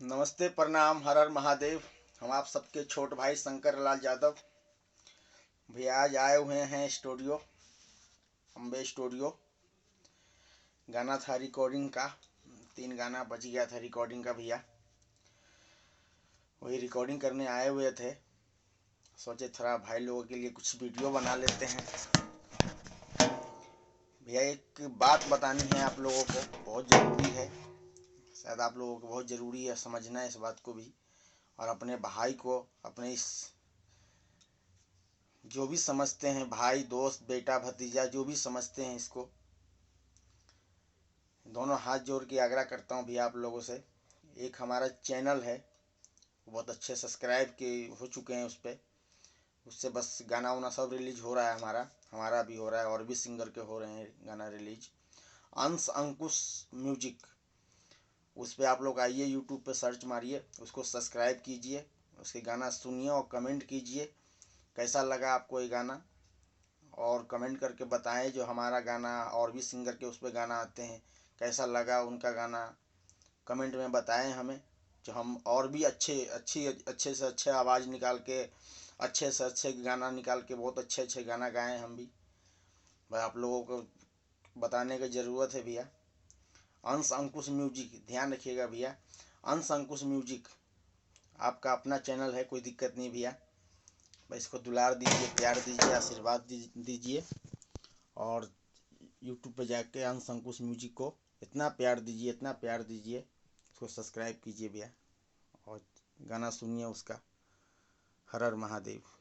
नमस्ते, प्रणाम, हर हर महादेव। हम आप सबके छोट भाई शंकर लाल यादव भैया आज आए हुए हैं स्टूडियो, अम्बे स्टूडियो। गाना था रिकॉर्डिंग का, 3 गाना बच गया था रिकॉर्डिंग का भैया। वही रिकॉर्डिंग करने आए हुए थे। सोचे थोड़ा भाई लोगों के लिए कुछ वीडियो बना लेते हैं। भैया एक बात बतानी है आप लोगों को, बहुत ज़रूरी है। शायद आप लोगों को बहुत ज़रूरी है समझना इस बात को भी, और अपने भाई को, अपने इस जो भी समझते हैं, भाई, दोस्त, बेटा, भतीजा, जो भी समझते हैं, इसको दोनों हाथ जोड़ के आग्रह करता हूँ भैया आप लोगों से। एक हमारा चैनल है, बहुत अच्छे सब्सक्राइब के हो चुके हैं उस पर। उससे बस गाना वाना सब रिलीज हो रहा है, हमारा भी हो रहा है, और भी सिंगर के हो रहे हैं गाना रिलीज। अंश अंकुश म्यूजिक, उस पर आप लोग आइए, यूट्यूब पे सर्च मारिए, उसको सब्सक्राइब कीजिए, उसके गाना सुनिए और कमेंट कीजिए कैसा लगा आपको ये गाना। और कमेंट करके बताएं जो हमारा गाना और भी सिंगर के उस पर गाना आते हैं, कैसा लगा उनका गाना, कमेंट में बताएं हमें, जो हम और भी अच्छे से अच्छे आवाज़ निकाल के, अच्छे से अच्छे गाना निकाल के, बहुत अच्छे अच्छे गाना गाएं हम भी। भाई आप लोगों को बताने की ज़रूरत है भैया। अंश अंकुश म्यूजिक, ध्यान रखिएगा भैया, अंश अंकुश म्यूजिक आपका अपना चैनल है, कोई दिक्कत नहीं भैया। भाई इसको दुलार दीजिए, प्यार दीजिए, आशीर्वाद दीजिए, और यूट्यूब पे जाके अंश अंकुश म्यूजिक को इतना प्यार दीजिए, इतना प्यार दीजिए, उसको सब्सक्राइब कीजिए भैया, और गाना सुनिए उसका। हर हर महादेव।